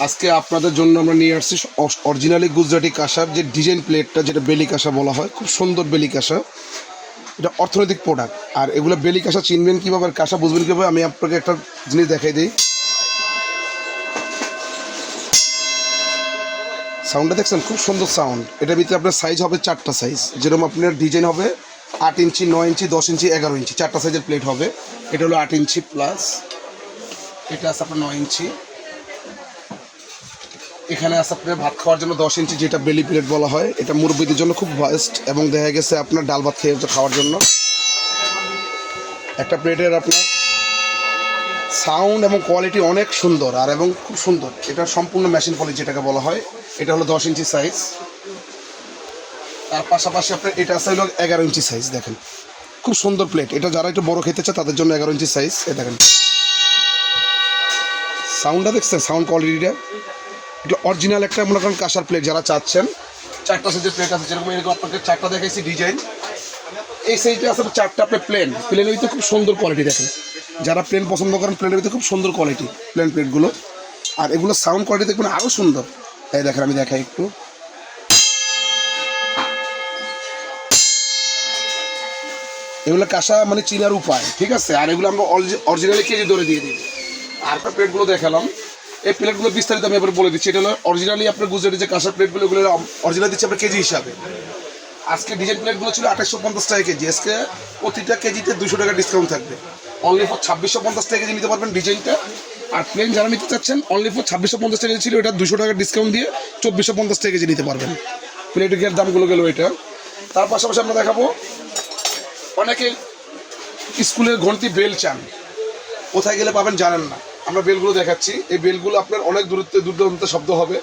আজকে আপনাদের জন্য আমরা নিয়ে আসছি অরিজিনালি গুজরাটি কাঁসার যে ডিজাইন প্লেটটা, যেটা বেলি কাঁসা বলা হয়, খুব সুন্দর বেলি কাঁসা। এটা অর্থনৈতিক প্রোডাক্ট। আর এগুলো বেলি কাঁসা চিনবেন কীভাবে আর কাঁসা বুঝবেন কীভাবে, আমি আপনাকে একটা জিনিস দেখাই দিই। সাউন্ডটা দেখছেন, খুব সুন্দর সাউন্ড। এটার ভিতরে আপনার সাইজ হবে 4টা সাইজ, যেরকম আপনার ডিজাইন হবে 8 ইঞ্চি, 9 ইঞ্চি, 10 ইঞ্চি, 11 ইঞ্চি, 4টা সাইজের প্লেট হবে। এটা হলো 8 ইঞ্চি প্লাস, এটা আছে আপনার 9 ইঞ্চি, এখানে আছে আপনার ভাত খাওয়ার জন্য 10 ইঞ্চি, যেটা বেলি প্লেট বলা হয়। এটা মুরব্বীদের জন্য খুব বেস্ট, এবং দেখা গেছে আপনার ডাল ভাত খেয়ে খাওয়ার জন্য। একটা প্লেটের আপনার সাউন্ড এবং কোয়ালিটি অনেক সুন্দর, আর এবং খুব সুন্দর। এটা সম্পূর্ণ মেশিন পলিশ যেটাকে বলা হয়। এটা হলো 10 ইঞ্চি সাইজ। তার পাশাপাশি আপনার এটা আছে হলো 11 ইঞ্চি সাইজ। দেখেন খুব সুন্দর প্লেট। এটা যারা একটু বড় খেতে চায় তাদের জন্য 11 ইঞ্চি সাইজ। এ দেখেন সাউন্ডটা দেখছেন, সাউন্ড কোয়ালিটিটা। এটা অরিজিনাল একটা মনে করেন কাঁসার প্লেট যারা চাচ্ছেন। 4টা সাইজের প্লেট আছে, যেরকম এরকম আপনাকে 4টা দেখাইছি ডিজাইন। এই সাইজে আছে 4টা আপনার প্লেনের ভিতরে খুব সুন্দর কোয়ালিটি। দেখেন যারা প্লেন পছন্দ করেন, প্লেনের ভিতরে খুব সুন্দর কোয়ালিটি প্লেন প্লেটগুলো। আর এগুলো সাউন্ড কোয়ালিটি দেখবেন আরও সুন্দর। এই দেখেন আমি দেখাই একটু। এগুলো কাঁসা মানে চিনার উপায়, ঠিক আছে। আর এগুলো আমরা অরিজিনালি কেজি ধরে দিয়ে দিই। আর একটা প্লেটগুলো দেখালাম, এই প্লেটগুলো বিস্তারিত আমি এবার বলে দিচ্ছি। এটা হলো অরিজিনালি আপনার গুজরাটি যে কাঁসার প্লেটগুলো, এগুলো অরিজিনাল দিচ্ছে আপনার কেজি হিসাবে। আজকে ডিজাইন প্লেটগুলো ছিল 2850 টাকা কেজি। আজকে প্রতিটা কেজিতে 200 টাকা ডিসকাউন্ট থাকবে। অনলি ফর 2650 টাকা কেজি নিতে পারবেন ডিজাইনটা। আর প্লেন যারা নিতে চাচ্ছেন, অনলি ফর 2650 টাকা ছিল, এটা 200 টাকা ডিসকাউন্ট দিয়ে 2450 টাকা কেজি নিতে পারবেন। প্লেটের দামগুলো গেল এটা। তার পাশাপাশি আমরা দেখাবো, অনেকে স্কুলের ঘন্টি বেল চান, কোথায় গেলে পাবেন জানেন না। আমরা বেলগুলো দেখাচ্ছি। এই বেলগুলো আপনার অনেক দূরদূরান্তে শব্দ হবে।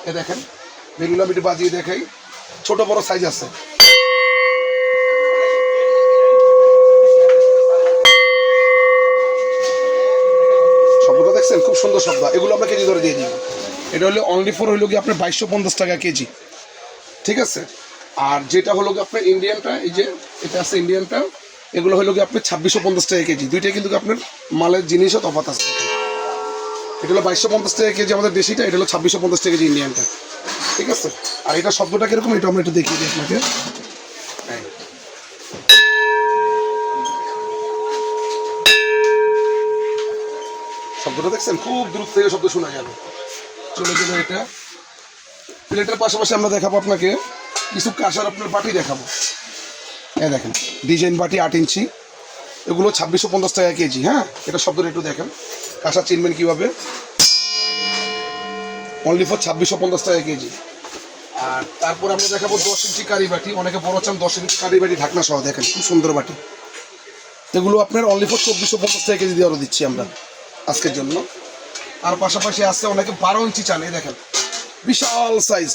এ দেখেন বেলগুলো আমি একটু বাজিয়ে দেখাই। ছোট বড় সাইজ আছে। শব্দটা দেখছেন, খুব সুন্দর শব্দ। এগুলো আমরা কেজি ধরে দিয়ে দিব। এটা হলো অনলি ফর হইল কি আপনার 2250 টাকা কেজি, ঠিক আছে। আর যেটা হলো কি আপনার ইন্ডিয়ানটা, এই যে এটা আছে ইন্ডিয়ানটা, এগুলো হলো কি আপনার 2650 টাকা কেজি। দুইটাই কিন্তু আপনার মালের জিনিসও তফাৎ আছে। এটা হলো 2250 টাকা কেজি আমাদের দেশিটা, এটা হলো 2650 টাকা কেজি ইন্ডিয়ানটা, ঠিক আছে। আর এটা শব্দটা কিরকম, এটা আমরা একটু দেখিয়ে দিই আপনাকে। শব্দটা দেখছেন, খুব দূর থেকে শব্দ শোনা যাবে। চলে গেল এটা। প্লেটের পাশাপাশি আমরা দেখাবো আপনাকে কিছু কাঁসার আপনার বাটি দেখাবো। হ্যাঁ দেখেন ডিজাইন বাটি 8 ইঞ্চি, এগুলো 2650 টাকা কেজি। হ্যাঁ, এটা শব্দটা একটু দেখেন, কাঁসা চিনবেন কীভাবে। অনলি ফর 2650 টাকা কেজি। আর তারপর আমরা দেখাবো 10 ইঞ্চি কারি বাটি। অনেকে বড় চান, 10 ইঞ্চি কারি বাটি ঢাকনা সহ। দেখেন খুব সুন্দর বাটি। এগুলো আপনার অনলি ফর 2450 টাকা কেজি দিয়ে আরও দিচ্ছি আমরা আজকের জন্য। আর পাশাপাশি আছে অনেকে 12 ইঞ্চি চান। এই দেখেন বিশাল সাইজ।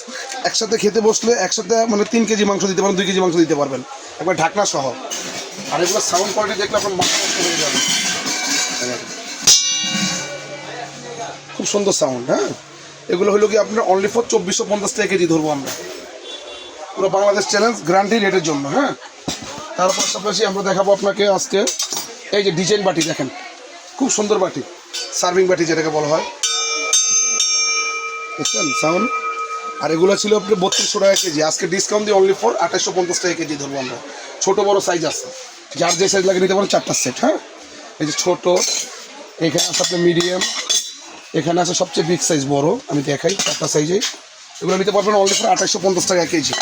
একসাথে খেতে বসলে একসাথে মানে 3 কেজি মাংস দিতে পারেন, 2 কেজি মাংস দিতে পারবেন, একবার ঢাকনা সহ। আর এগুলো সাউন্ড কোয়ালিটি দেখলে আপনার মাথা নষ্ট হয়ে যাবে। খুব সুন্দর সাউন্ড। হ্যাঁ, এগুলো হলো কি আপনার অনলি ফর 2450 টাকা কেজি ধরবো আমরা, পুরো বাংলাদেশ চ্যালেঞ্জ গ্যারান্টি রেটের জন্য। হ্যাঁ, তার পাশাপাশি আমরা দেখাবো আপনাকে আজকে এই যে ডিজাইন বাটি। দেখেন খুব সুন্দর বাটি, সার্ভিং বাটি যেটাকে বলা হয়, বুঝছেন সাউন্ড। আর এগুলো ছিল আপনার 3200 টাকা কেজি। আজকে ডিসকাউন্ট দিয়ে অনলি ফর 2850 টাকা কেজি ধরবো আমরা। ছোটো বড়ো সাইজ আছে, যার যে সাইজ লাগে নিতে পারেন। 4টা সেট। হ্যাঁ, এই যে ছোটো, এখানে আছে আপনার মিডিয়াম, এখানে আছে সবচেয়ে বিগ সাইজ বড়। আমি দেখাই 4টা সাইজে। এগুলো নিতে পারবেন অনলি ফর 2850 টাকা কেজি।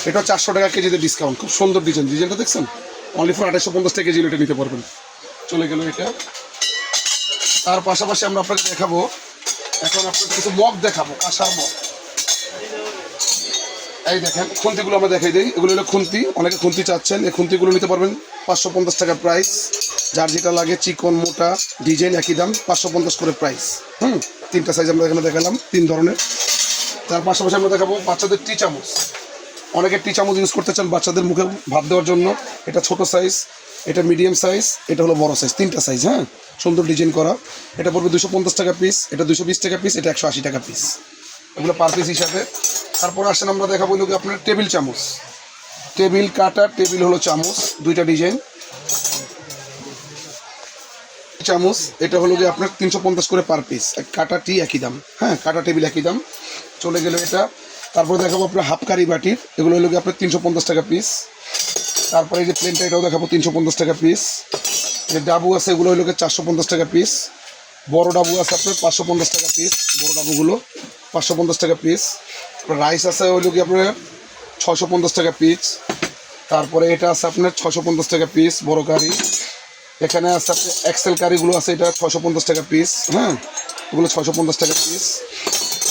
এটা 400 টাকা কেজিতে ডিসকাউন্ট। খুব সুন্দর ডিজাইনটা দেখছেন, অনলি ফর 2850 টাকা কেজি এটা নিতে পারবেন। চলে গেল এটা। তার পাশাপাশি আমরা আপনাকে দেখাবো এখন আপনার কিছু মগ দেখাবো, কাঁসার মগ। এই দেখেন খুন্তিগুলো আমরা দেখাই দিই। এগুলো হলো খুন্তি। অনেকে খুন্তি চাচ্ছেন, এই খুন্তিগুলো নিতে পারবেন 550 টাকা প্রাইস। যার যেটা লাগে, চিকন মোটা ডিজাইন একই দাম, 550 করে প্রাইস। 3টা সাইজ আমরা এখানে দেখালাম, 3 ধরনের। তার পাশাপাশি আমরা দেখাবো বাচ্চাদের টি চামচ। অনেকে টি চামচ ইউজ করতে চান বাচ্চাদের মুখে ভাত দেওয়ার জন্য। এটা ছোট সাইজ, এটা মিডিয়াম সাইজ, এটা হলো বড় সাইজ। 3টা সাইজ। হ্যাঁ, সুন্দর ডিজাইন করা। এটা পড়বে 250 টাকা পিস, এটা 220 টাকা পিস, এটা 180 টাকা পিস, এগুলো পার পিস হিসাবে। তারপর আসেন আমরা দেখাবো লোক আপনার টেবিল চামচ। টেবিল কাটা, টেবিল হলো চামচ, 2টা ডিজাইন। চামচ এটা হলো গিয়ে আপনার 350 করে পার পিস। কাটা টি একই দাম, হ্যাঁ কাটা টেবিল একই দাম। চলে গেল এটা। তারপরে দেখাবো আপনার হাফ কারি বাটির, এগুলো হলো গিয়ে আপনার 350 টাকা পিস। তারপরে এই যে প্লেনটা এটাও দেখাবো 350 টাকা পিস। যে ডাবু আছে এগুলো হলো গিয়ে 450 টাকা পিস। বড় ডাবু আছে আপনার 550 টাকা পিস, বড় ডাবুগুলো 550 টাকা পিস। রাইস আছে হলো গিয়ে আপনার 650 টাকা পিস। তারপরে এটা আছে আপনার 650 টাকা পিস বড় কারি। এখানে আছে আপনার এক্সেল কারিগুলো আছে, এটা 650 টাকা পিস, হ্যাঁ এগুলো 650 টাকা পিস।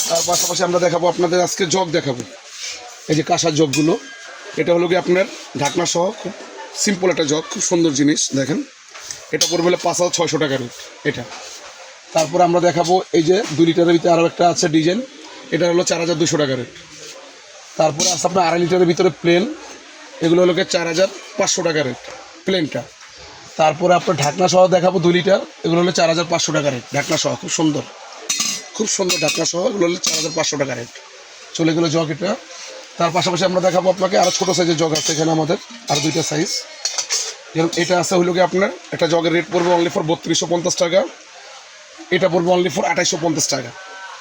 তার পাশাপাশি আমরা দেখাবো আপনাদের আজকে জগ দেখাবো, এই যে কাঁসার জগগুলো। এটা হলো কি আপনার ঢাকনা সহ খুব সিম্পল একটা জগ, খুব সুন্দর জিনিস দেখেন। এটা পড়বে হলে 5,600 টাকা রেট এটা। তারপরে আমরা দেখাবো এই যে 2 লিটারের ভিতরে আরও একটা আছে ডিজাইন, এটা হলো 4,200 টাকা রেট। তারপরে আছে আপনার 2.5 লিটারের ভিতরে প্লেন, এগুলো হলো 4,500 টাকা রেট প্লেনটা। তারপরে আপনার ঢাকনা সহ দেখাবো 2 লিটার, এগুলো হলো 4,500 টাকা রেট ঢাকনা সহ, খুব সুন্দর ঢাকনা সহ, এগুলো হলো 4,500 টাকা রেট। চলে গেলো জগ এটা। তার পাশাপাশি আমরা দেখাবো আপনাকে আরও ছোটো সাইজের জগ আছে এখানে আমাদের, আরও 2টা সাইজ। যেরকম এটা আছে হইল গিয়ে আপনার একটা জগের রেট পড়বে অনলি ফর 3250 টাকা, এটা পড়বে অনলি ফর 2850 টাকা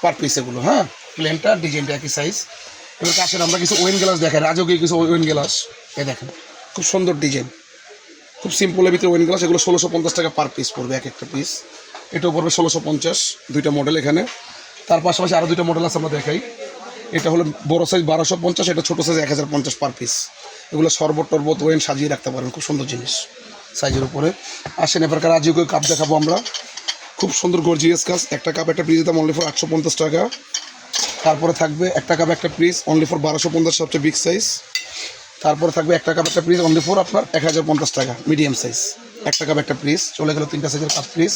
পার পিস এগুলো, হ্যাঁ প্লেনটা ডিজাইনটা একই সাইজ। এবার আসেন আমরা কিছু ওয়েন গ্লাস দেখাই, রাজকীয় কিছু ওয়েন গ্লাস, এ দেখেন খুব সুন্দর ডিজাইন, খুব সিম্পলের ভিতরে ওয়েন গ্লাস, এগুলো 1650 টাকা পার পিস পড়বে এক একটা পিস। এটাও পড়বে 1650, 2টা মডেল এখানে। তার পাশাপাশি আরও 2টা মডেল আছে আমরা দেখাই। এটা হলো বড় সাইজ 1250, এটা ছোটো সাইজ 1050 পার পিস। এগুলো শরবত টরবত ওয়েন সাজিয়ে রাখতে পারেন, খুব সুন্দর জিনিস সাইজের উপরে। আসেন এবারকার রাজকীয় কাপ দেখাবো আমরা, খুব সুন্দর গর্জিয়াস কাজ। একটা কাপ একটা পিস দাম অনলি ফর 850 টাকা। তারপরে থাকবে একটা কাপ একটা পিস অনলি ফর 1250, সবচেয়ে বিগ সাইজ। তারপরে থাকবে একটা কাপ একটা পিস অনলি ফর আপনার 1050 টাকা মিডিয়াম সাইজ, একটা কাপ একটা পিস। চলে গেল 3টা সাইজের কাপ পিস।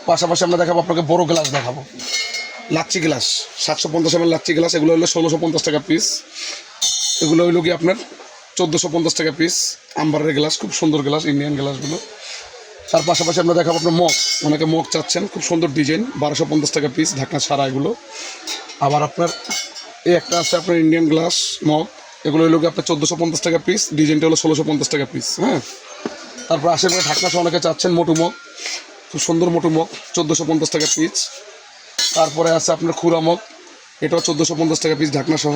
পাশাপাশি আমরা দেখাবো আপনাকে বড় গ্লাস দেখাবো, lassi glass 750 ml lassi glass, এগুলো হলো 1650 টাকা পিস। এগুলো হইল কি আপনার 1450 টাকা পিস। আম্বারের গ্লাস, খুব সুন্দর গ্লাস, ইন্ডিয়ান গ্লাসগুলো। তার পাশাপাশি আমরা দেখাবো আপনার মগ, অনেকে মগ চাচ্ছেন, খুব সুন্দর ডিজাইন, 1250 টাকা পিস, ঢাকনা ছাড়া এগুলো। আবার আপনার এই একটা আছে আপনার ইন্ডিয়ান গ্লাস মগ, এগুলো হলো কি আপনার 1450 টাকা পিস, ডিজাইনটা হলো 1650 টাকা পিস, হ্যাঁ। তারপর আশেপাশে ঢাকনা সহ অনেকে চাচ্ছেন মোটু মগ, খুব সুন্দর মোটু মগ, 1450 টাকা পিস। তারপরে আছে আপনার খুরা মগ, এটাও 1450 টাকা পিস ঢাকনা সহ।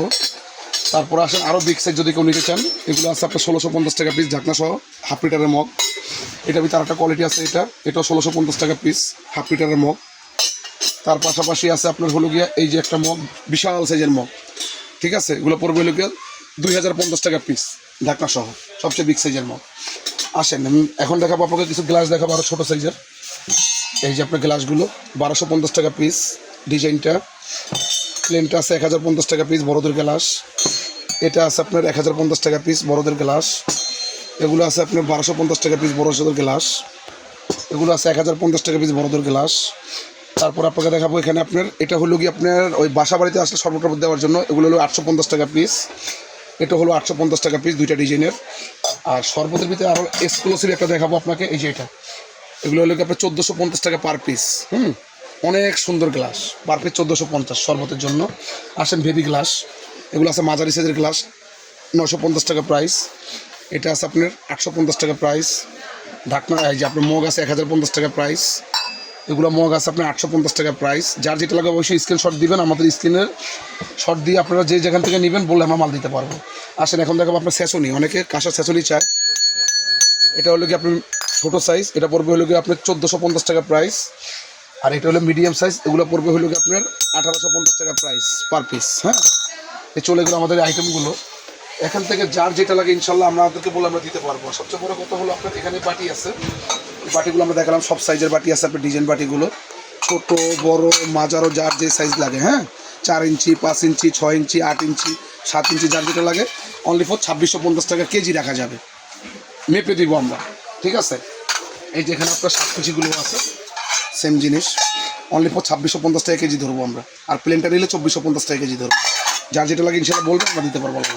তারপরে আসেন আরও বিগ সাইজ যদি কেউ নিতে চান, এগুলো আছে আপনার 1650 টাকা পিস ঢাকনা সহ, হাফ লিটারের মগ। এটা ভিতরে আরেকটা কোয়ালিটি আছে, এটাও 1650 টাকা পিস, হাফ লিটারের মগ। তার পাশাপাশি আছে আপনার হলো গিয়া এই যে একটা মগ, বিশাল সাইজের মগ, ঠিক আছে, এগুলো পড়বে হলো গিয়া 2050 টাকা পিস ঢাকনা সহ, সবচেয়ে বিগ সাইজের মগ। আসেন এখন দেখাবো আপনাকে কিছু গ্লাস দেখাবো আরও ছোটো সাইজের। এই যে আপনার গ্লাসগুলো 1250 টাকা পিস, ডিজাইনটা প্লেনটা আছে 1050 টাকা পিস বড়দের গ্লাস। এটা আছে আপনার 1050 টাকা পিস বড়দের গ্লাস। এগুলো আছে আপনার 1250 টাকা পিস বড়দের গ্লাস। এগুলো আছে 1050 টাকা পিস বড়দের গ্লাস। তারপর আপনাকে দেখাবো এখানে আপনার এটা হলো কি আপনার ওই বাসা বাড়িতে আসলে সর্বটা দেওয়ার জন্য, এগুলো হলো 850 টাকা পিস, এটা হলো 850 টাকা পিস, 2টা ডিজাইনের। আর শরবতের ভিতরে আরও এক্সক্লুসিভ একটা দেখাবো আপনাকে, এই যে এটা, এগুলো হলো কি আপনার 1450 টাকা পার পিস, অনেক সুন্দর গ্লাস, পার পিস 1450 শরবতের জন্য। আসেন বেবি গ্লাস, এগুলো আছে মাঝারি সাইজের গ্লাস, 950 টাকা প্রাইস। এটা আছে আপনার 850 টাকা প্রাইস। ঢাকনা এই যে আপনার মগ আছে 1050 টাকা প্রাইস। এগুলো মগ আছে আপনার 850 টাকা প্রাইস। যার যেটা লাগে অবশ্যই স্ক্রিনশট দিবেন, আমাদের স্ক্রিনের শট দিয়ে আপনারা যে যেখান থেকে নেবেন বললে আমরা মাল দিতে পারবো। আসেন এখন দেখাবো আপনার সেসনি, অনেকে কাঁসার সেসনি চায়। এটা হলো কি আপনার ছোটো সাইজ, এটা পড়বে হলো কি আপনার 1450 টাকা প্রাইস। আর এটা হলো মিডিয়াম সাইজ, এগুলো পড়বে হলো কি আপনার 1850 টাকা প্রাইস পার পিস, হ্যাঁ। এ চলে গেলো আমাদের আইটেমগুলো। এখান থেকে যার যেটা লাগে ইনশাল্লাহ আমাদেরকে বলে আমরা দিতে পারবো। সবচেয়ে বড় কথা হলো আপনার এখানে বাটি আছে, এই বাটিগুলো আমরা দেখালাম, সব সাইজের বাটি আছে আপনার, ডিজাইন বাটিগুলো ছোট বড় মাঝারও যার যে সাইজ লাগে, হ্যাঁ 4 ইঞ্চি 5 ইঞ্চি 6 ইঞ্চি 8 ইঞ্চি 7 ইঞ্চি যার যেটা লাগে অনলি ফর 2650 টাকা কেজি রাখা যাবে, মেপে দিব আমরা, ঠিক আছে। এই যে এখানে আপনার 7 ইঞ্চিগুলো আছে, সেম জিনিস, অনলি ফর 2650 টাকা কেজি ধরবো আমরা। আর প্লেনটা নিলে 2450 টাকা কেজি ধরবো। যার যেটা লাগে ইনশাল্লাহ বলবেন, আমরা দিতে পারবো না।